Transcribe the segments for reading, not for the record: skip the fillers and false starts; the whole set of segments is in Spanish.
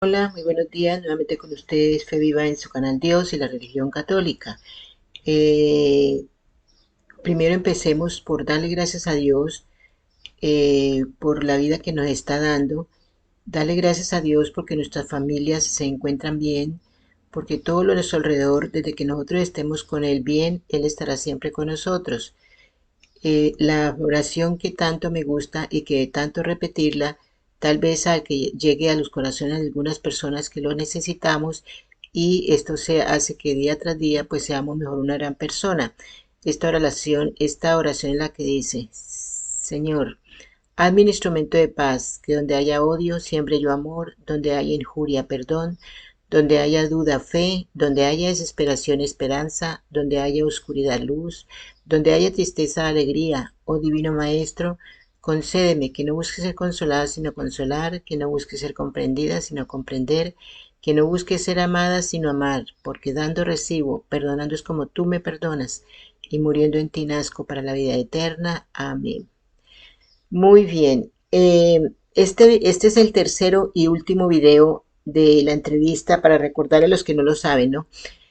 Hola, muy buenos días. Nuevamente con ustedes, Fe Viva en su canal Dios y la religión católica. Eh, Primero empecemos por darle gracias a Dios por la vida que nos está dando. Darle gracias a Dios porque nuestras familias se encuentran bien, porque todo lo a nuestro alrededor, desde que nosotros estemos con Él bien, Él estará siempre con nosotros. La oración que tanto me gusta y que de tanto repetirla, tal vez a que llegue a los corazones de algunas personas que lo necesitamos y esto se hace que día tras día pues seamos mejor una gran persona. Esta oración es la que dice, Señor, hazme un instrumento de paz, que donde haya odio, siembre yo amor, donde haya injuria, perdón, donde haya duda, fe, donde haya desesperación, esperanza, donde haya oscuridad, luz, donde haya tristeza, alegría. Oh Divino Maestro, concédeme que no busque ser consolada, sino consolar, que no busque ser comprendida, sino comprender, que no busque ser amada, sino amar, porque dando recibo, perdonando es como tú me perdonas, y muriendo en ti nazco para la vida eterna. Amén. Muy bien. Este es el tercero y último video de la entrevista para recordar a los que no lo saben, ¿no?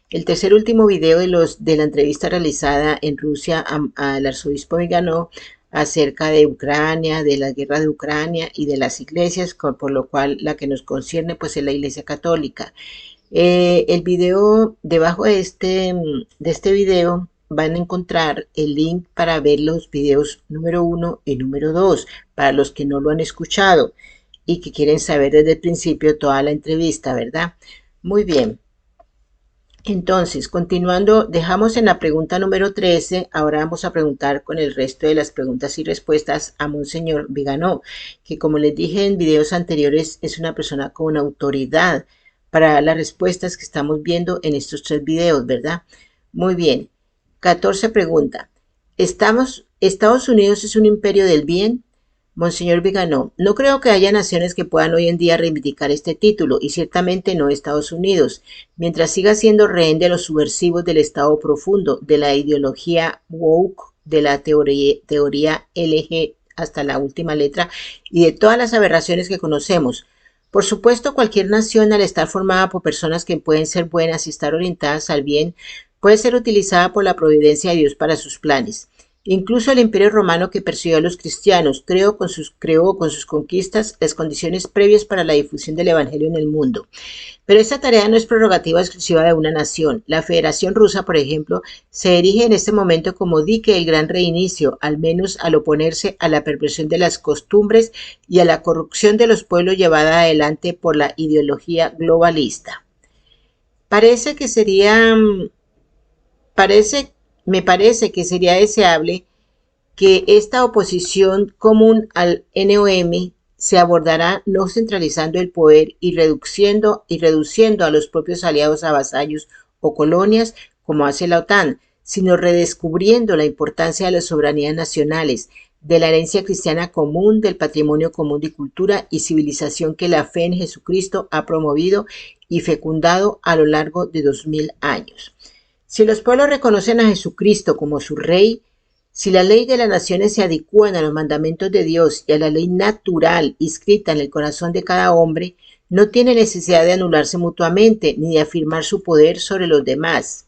El tercer último video de la entrevista realizada en Rusia al arzobispo Viganó acerca de Ucrania, de la guerra de Ucrania y de las iglesias, por lo cual la que nos concierne pues es la Iglesia Católica. El video, debajo de este video van a encontrar el link para ver los videos número uno y número 2 para los que no lo han escuchado y que quieren saber desde el principio toda la entrevista, ¿verdad? Muy bien. Entonces, continuando, dejamos en la pregunta número 13. Ahora vamos a preguntar con el resto de las preguntas y respuestas a Monseñor Viganó, que como les dije en videos anteriores, es una persona con autoridad para las respuestas que estamos viendo en estos tres videos, ¿verdad? Muy bien. 14 pregunta. ¿Estados Unidos es un imperio del bien? Monseñor Viganó, no creo que haya naciones que puedan hoy en día reivindicar este título, y ciertamente no Estados Unidos, mientras siga siendo rehén de los subversivos del Estado profundo, de la ideología woke, de la teoría LG hasta la última letra, y de todas las aberraciones que conocemos. Por supuesto, cualquier nación, al estar formada por personas que pueden ser buenas y estar orientadas al bien, puede ser utilizada por la providencia de Dios para sus planes. Incluso el Imperio Romano, que persiguió a los cristianos, creó con sus conquistas las condiciones previas para la difusión del Evangelio en el mundo. Pero esta tarea no es prerrogativa exclusiva de una nación. La Federación Rusa, por ejemplo, se erige en este momento como dique del gran reinicio, al menos al oponerse a la perversión de las costumbres y a la corrupción de los pueblos llevada adelante por la ideología globalista. Parece que sería, parece, Me parece que sería deseable que esta oposición común al NOM se abordará no centralizando el poder y reduciendo a los propios aliados a vasallos o colonias, como hace la OTAN, sino redescubriendo la importancia de las soberanías nacionales, de la herencia cristiana común, del patrimonio común de cultura y civilización que la fe en Jesucristo ha promovido y fecundado a lo largo de 2000 años. Si los pueblos reconocen a Jesucristo como su Rey, si la ley de las naciones se adecúan a los mandamientos de Dios y a la ley natural inscrita en el corazón de cada hombre, no tiene necesidad de anularse mutuamente ni de afirmar su poder sobre los demás.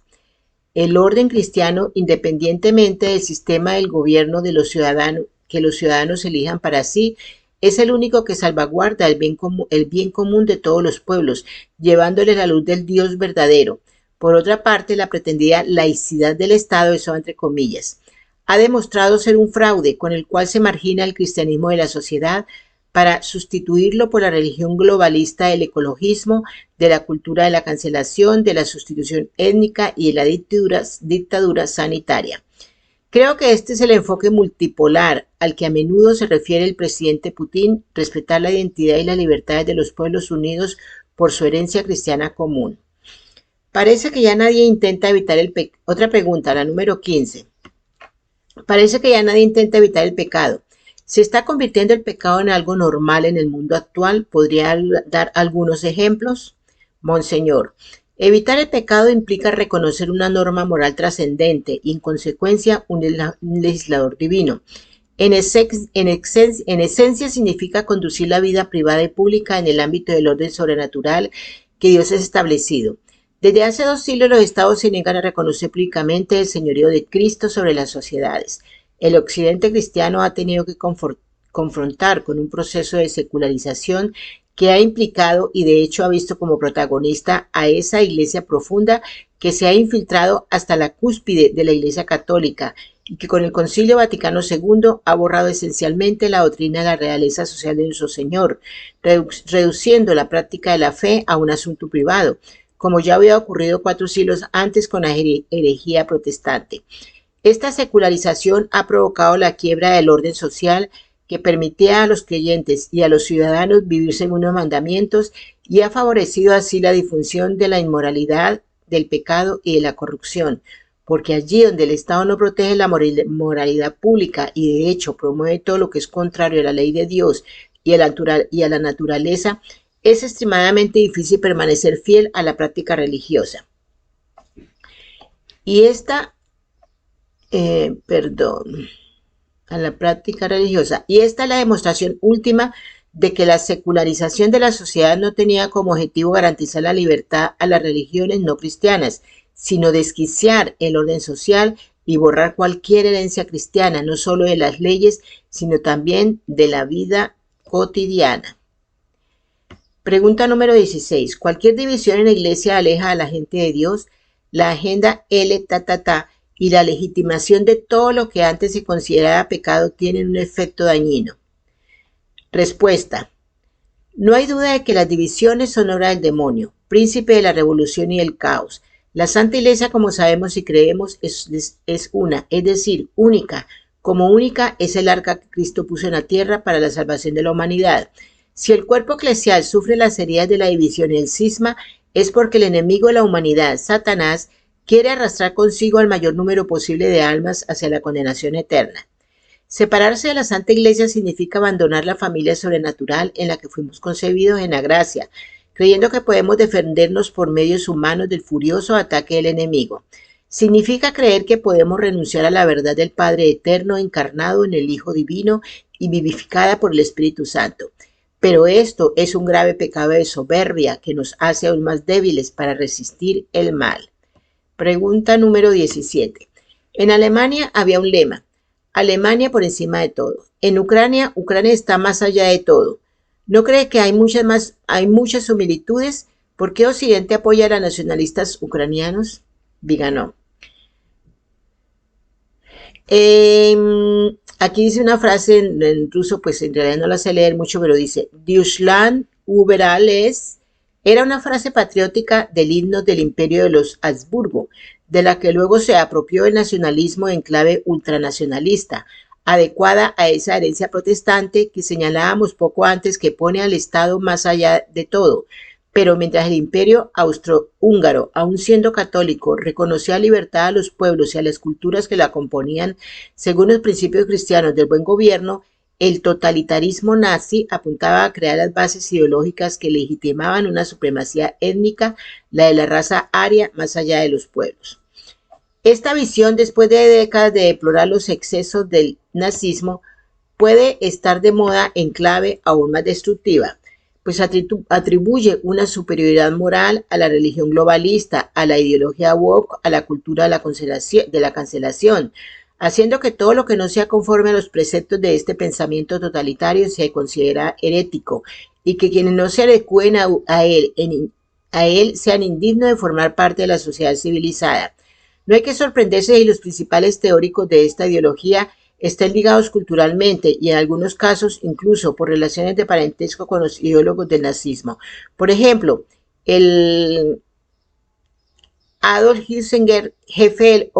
El orden cristiano, independientemente del sistema del gobierno de los ciudadanos, que los ciudadanos elijan para sí, es el único que salvaguarda el bien común de todos los pueblos, llevándoles la luz del Dios verdadero. Por otra parte, la pretendida laicidad del Estado, eso entre comillas, ha demostrado ser un fraude con el cual se margina el cristianismo de la sociedad para sustituirlo por la religión globalista del ecologismo, de la cultura de la cancelación, de la sustitución étnica y de la dictadura sanitaria. Creo que este es el enfoque multipolar al que a menudo se refiere el presidente Putin: respetar la identidad y las libertades de los pueblos unidos por su herencia cristiana común. Parece que ya nadie intenta evitar el pecado. Otra pregunta, la número 15. Parece que ya nadie intenta evitar el pecado. ¿Se está convirtiendo el pecado en algo normal en el mundo actual? ¿Podría dar algunos ejemplos? Monseñor, evitar el pecado implica reconocer una norma moral trascendente y, en consecuencia, un legislador divino. En esencia significa conducir la vida privada y pública en el ámbito del orden sobrenatural que Dios ha establecido. Desde hace 2 siglos los estados se niegan a reconocer públicamente el señorío de Cristo sobre las sociedades. El occidente cristiano ha tenido que confrontar con un proceso de secularización que ha implicado y de hecho ha visto como protagonista a esa iglesia profunda que se ha infiltrado hasta la cúspide de la Iglesia Católica y que con el Concilio Vaticano II ha borrado esencialmente la doctrina de la realeza social de nuestro Señor, reduciendo la práctica de la fe a un asunto privado, como ya había ocurrido 4 siglos antes con la herejía protestante. Esta secularización ha provocado la quiebra del orden social que permitía a los creyentes y a los ciudadanos vivir según los mandamientos y ha favorecido así la difusión de la inmoralidad, del pecado y de la corrupción, porque allí donde el Estado no protege la moralidad pública y de hecho promueve todo lo que es contrario a la ley de Dios y a la naturaleza, es extremadamente difícil permanecer fiel a la práctica religiosa. Y esta, a la práctica religiosa. Y esta es la demostración última de que la secularización de la sociedad no tenía como objetivo garantizar la libertad a las religiones no cristianas, sino desquiciar el orden social y borrar cualquier herencia cristiana, no solo de las leyes, sino también de la vida cotidiana. Pregunta número 16. Cualquier división en la iglesia aleja a la gente de Dios. La agenda L y la legitimación de todo lo que antes se consideraba pecado tienen un efecto dañino. Respuesta. No hay duda de que las divisiones son obra del demonio, príncipe de la revolución y el caos. La Santa Iglesia, como sabemos y creemos, es una, es decir, única. Como única es el arca que Cristo puso en la tierra para la salvación de la humanidad. Si el cuerpo eclesial sufre las heridas de la división y el cisma, es porque el enemigo de la humanidad, Satanás, quiere arrastrar consigo al mayor número posible de almas hacia la condenación eterna. Separarse de la Santa Iglesia significa abandonar la familia sobrenatural en la que fuimos concebidos en la gracia, creyendo que podemos defendernos por medios humanos del furioso ataque del enemigo. Significa creer que podemos renunciar a la verdad del Padre eterno encarnado en el Hijo divino y vivificada por el Espíritu Santo. Pero esto es un grave pecado de soberbia que nos hace aún más débiles para resistir el mal. Pregunta número 17. En Alemania había un lema: Alemania por encima de todo. En Ucrania, Ucrania está más allá de todo. ¿No cree que hay muchas similitudes? ¿Por qué Occidente apoya a los nacionalistas ucranianos? Diga no. Aquí dice una frase en ruso, pues en realidad no la sé leer mucho, pero dice: Deutschland über alles. Era una frase patriótica del himno del imperio de los Habsburgo, de la que luego se apropió el nacionalismo en clave ultranacionalista, adecuada a esa herencia protestante que señalábamos poco antes, que pone al Estado más allá de todo. Pero mientras el imperio austrohúngaro, aun siendo católico, reconocía libertad a los pueblos y a las culturas que la componían según los principios cristianos del buen gobierno, el totalitarismo nazi apuntaba a crear las bases ideológicas que legitimaban una supremacía étnica, la de la raza aria, más allá de los pueblos. Esta visión, después de décadas de deplorar los excesos del nazismo, puede estar de moda en clave aún más destructiva, pues atribuye una superioridad moral a la religión globalista, a la ideología woke, a la cultura de la cancelación, haciendo que todo lo que no sea conforme a los preceptos de este pensamiento totalitario se considera herético y que quienes no se adecúen a él sean indignos de formar parte de la sociedad civilizada. No hay que sorprenderse si los principales teóricos de esta ideología estén ligados culturalmente y en algunos casos incluso por relaciones de parentesco con los ideólogos del nazismo. Por ejemplo, el Adolf Hitler, jefe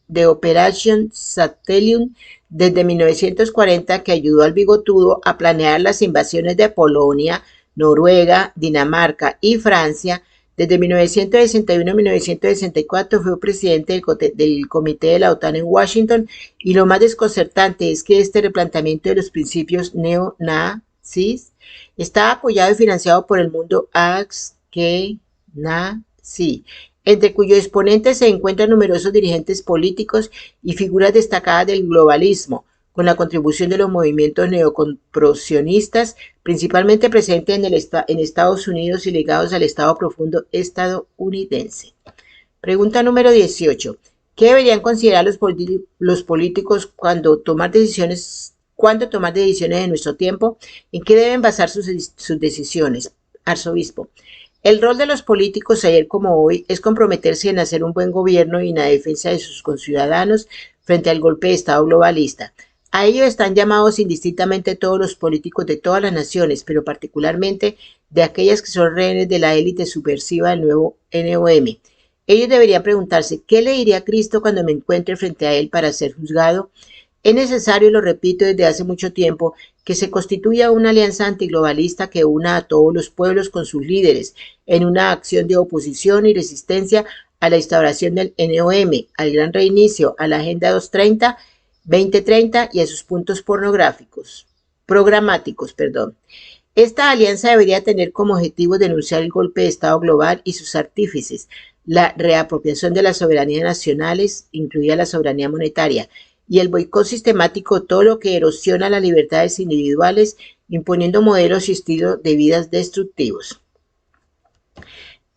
de Operation Satellum desde 1940, que ayudó al bigotudo a planear las invasiones de Polonia, Noruega, Dinamarca y Francia. Desde 1961 a 1964 fue presidente del Comité de la OTAN en Washington, y lo más desconcertante es que este replanteamiento de los principios neonazis estaba apoyado y financiado por el mundo Ashkenazi, entre cuyos exponentes se encuentran numerosos dirigentes políticos y figuras destacadas del globalismo, con la contribución de los movimientos neoconspiracionistas, principalmente presentes en Estados Unidos y ligados al Estado profundo estadounidense. Pregunta número 18. ¿Qué deberían considerar los políticos cuando tomar decisiones en nuestro tiempo? ¿En qué deben basar sus decisiones? Arzobispo. El rol de los políticos ayer como hoy es comprometerse en hacer un buen gobierno y en la defensa de sus conciudadanos frente al golpe de Estado globalista. A ello están llamados indistintamente todos los políticos de todas las naciones, pero particularmente de aquellas que son rehenes de la élite subversiva del nuevo NOM. Ellos deberían preguntarse, ¿qué le diría a Cristo cuando me encuentre frente a Él para ser juzgado? Es necesario, lo repito desde hace mucho tiempo, que se constituya una alianza antiglobalista que una a todos los pueblos con sus líderes en una acción de oposición y resistencia a la instauración del NOM, al gran reinicio, a la Agenda 2030 y a sus puntos programáticos. Esta alianza debería tener como objetivo denunciar el golpe de Estado global y sus artífices, la reapropiación de las soberanías nacionales, incluida la soberanía monetaria, y el boicot sistemático todo lo que erosiona las libertades individuales, imponiendo modelos y estilos de vidas destructivos.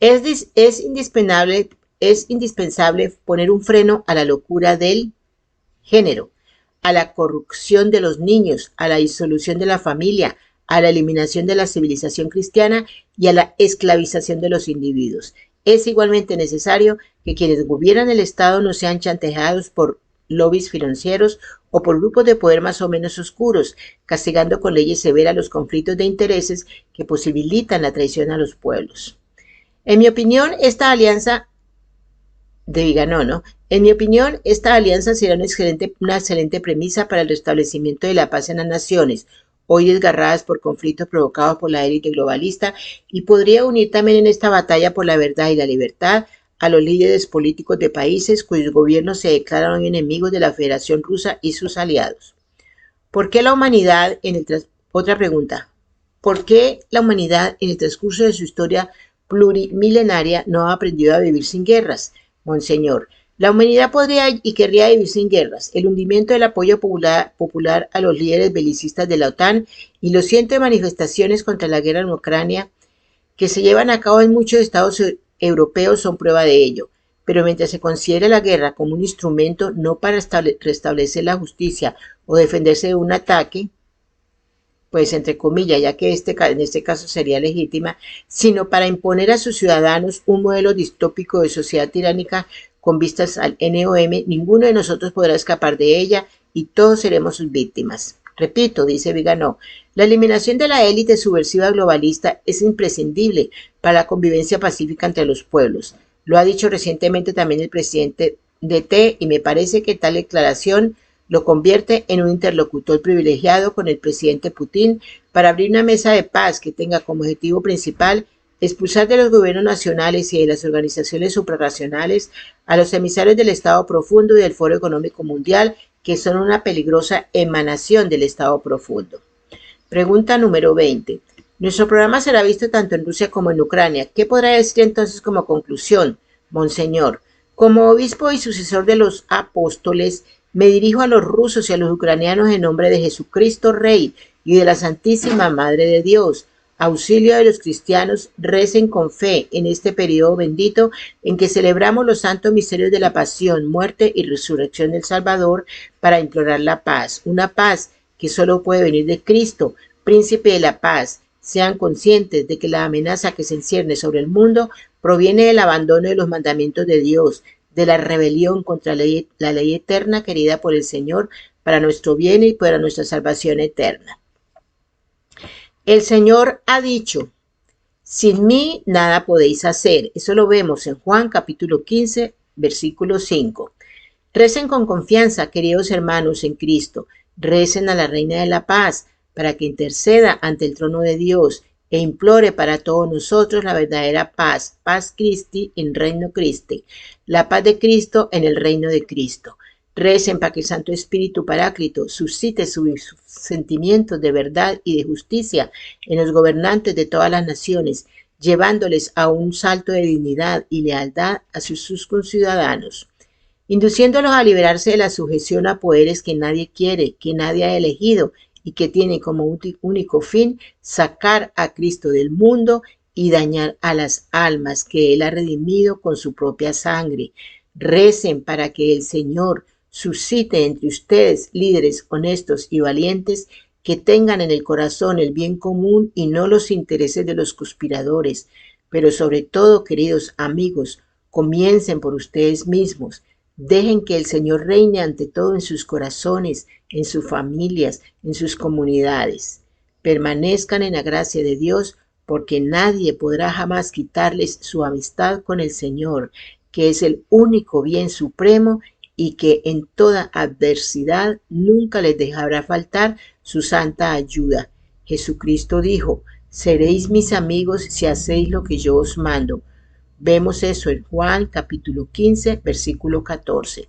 Es indispensable poner un freno a la locura del género, a la corrupción de los niños, a la disolución de la familia, a la eliminación de la civilización cristiana y a la esclavización de los individuos. Es igualmente necesario que quienes gobiernan el Estado no sean chantajeados por lobbies financieros o por grupos de poder más o menos oscuros, castigando con leyes severas los conflictos de intereses que posibilitan la traición a los pueblos. En mi opinión, esta alianza será una excelente premisa para el restablecimiento de la paz en las naciones, hoy desgarradas por conflictos provocados por la élite globalista, y podría unir también en esta batalla por la verdad y la libertad a los líderes políticos de países cuyos gobiernos se declararon enemigos de la Federación Rusa y sus aliados. ¿Por qué la humanidad Otra pregunta. ¿Por qué la humanidad en el transcurso de su historia plurimilenaria no ha aprendido a vivir sin guerras? Monseñor, la humanidad podría y querría vivir sin guerras. El hundimiento del apoyo popular a los líderes belicistas de la OTAN y los cientos de manifestaciones contra la guerra en Ucrania que se llevan a cabo en muchos estados europeos son prueba de ello. Pero mientras se considera la guerra como un instrumento no para restablecer la justicia o defenderse de un ataque, pues entre comillas, ya que en este caso sería legítima, sino para imponer a sus ciudadanos un modelo distópico de sociedad tiránica con vistas al NOM, ninguno de nosotros podrá escapar de ella y todos seremos sus víctimas. Repito, dice Viganò, la eliminación de la élite subversiva globalista es imprescindible para la convivencia pacífica entre los pueblos. Lo ha dicho recientemente también el presidente de T, y me parece que tal declaración lo convierte en un interlocutor privilegiado con el presidente Putin para abrir una mesa de paz que tenga como objetivo principal expulsar de los gobiernos nacionales y de las organizaciones suprarracionales a los emisarios del Estado profundo y del Foro Económico Mundial, que son una peligrosa emanación del Estado profundo. Pregunta número 20. Nuestro programa será visto tanto en Rusia como en Ucrania. ¿Qué podrá decir entonces como conclusión? Monseñor, como obispo y sucesor de los apóstoles, me dirijo a los rusos y a los ucranianos en nombre de Jesucristo Rey y de la Santísima Madre de Dios. Auxilio de los cristianos, recen con fe en este periodo bendito en que celebramos los santos misterios de la pasión, muerte y resurrección del Salvador para implorar la paz, una paz que solo puede venir de Cristo, príncipe de la paz. Sean conscientes de que la amenaza que se encierne sobre el mundo proviene del abandono de los mandamientos de Dios, de la rebelión contra la ley eterna querida por el Señor para nuestro bien y para nuestra salvación eterna. El Señor ha dicho, sin mí nada podéis hacer. Eso lo vemos en Juan capítulo 15, versículo 5. Recen con confianza, queridos hermanos en Cristo. Recen a la Reina de la Paz para que interceda ante el trono de Dios e implore para todos nosotros la verdadera paz, paz Christi in reino Christi, la paz de Cristo en el reino de Cristo. Recen para que el Santo Espíritu Paráclito suscite sus sentimientos de verdad y de justicia en los gobernantes de todas las naciones llevándoles a un salto de dignidad y lealtad a sus conciudadanos, induciéndolos a liberarse de la sujeción a poderes que nadie quiere, que nadie ha elegido y que tienen como único fin sacar a Cristo del mundo y dañar a las almas que Él ha redimido con su propia sangre. Recen para que el Señor suscite entre ustedes líderes honestos y valientes que tengan en el corazón el bien común y no los intereses de los conspiradores. Pero sobre todo, queridos amigos, comiencen por ustedes mismos. Dejen que el Señor reine ante todo en sus corazones, en sus familias, en sus comunidades. Permanezcan en la gracia de Dios, porque nadie podrá jamás quitarles su amistad con el Señor, que es el único bien supremo y que en toda adversidad nunca les dejará faltar su santa ayuda. Jesucristo dijo: seréis mis amigos si hacéis lo que yo os mando. Vemos eso en Juan capítulo 15, versículo 14.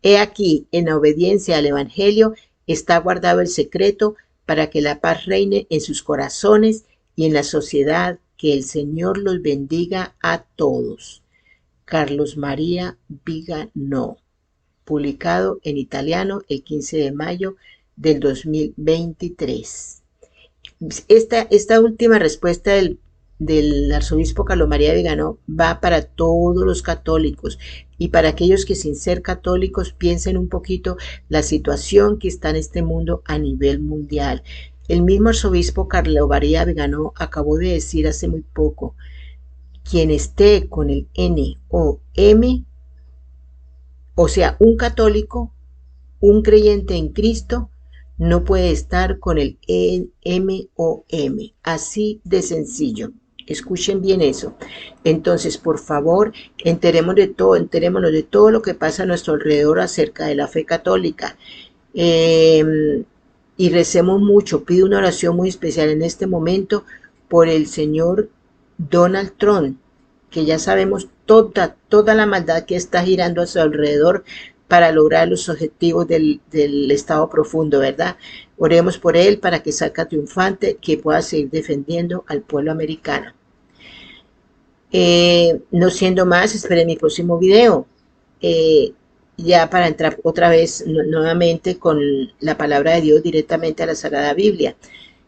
He aquí, en la obediencia al Evangelio está guardado el secreto para que la paz reine en sus corazones y en la sociedad. Que el Señor los bendiga a todos. Carlos María Vigano, publicado en italiano el 15 de mayo del 2023. Esta última respuesta del arzobispo Carlos María Vigano va para todos los católicos y para aquellos que sin ser católicos piensen un poquito la situación que está en este mundo a nivel mundial. El mismo arzobispo Carlos María Vigano acabó de decir hace muy poco: quien esté con el N-O-M, o sea, un católico, un creyente en Cristo, no puede estar con el M-O-M. Así de sencillo. Escuchen bien eso. Entonces, por favor, enterémonos de todo lo que pasa a nuestro alrededor acerca de la fe católica. Y recemos mucho. Pido una oración muy especial en este momento por el señor Donald Trump, que ya sabemos toda la maldad que está girando a su alrededor para lograr los objetivos del Estado profundo, ¿verdad? Oremos por él para que salga triunfante, que pueda seguir defendiendo al pueblo americano. No siendo más, esperen mi próximo video, ya para entrar otra vez nuevamente con la palabra de Dios directamente a la Sagrada Biblia.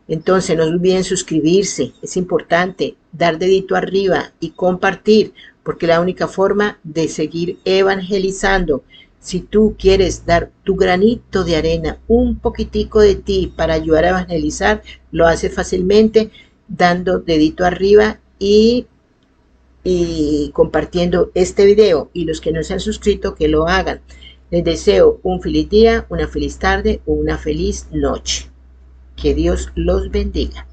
Entonces, no olviden suscribirse, es importante, dar dedito arriba y compartir, porque es la única forma de seguir evangelizando. Si tú quieres dar tu granito de arena, un poquitico de ti para ayudar a evangelizar, lo haces fácilmente dando dedito arriba y compartiendo este video. Y los que no se han suscrito, que lo hagan. Les deseo un feliz día, una feliz tarde o una feliz noche. Que Dios los bendiga.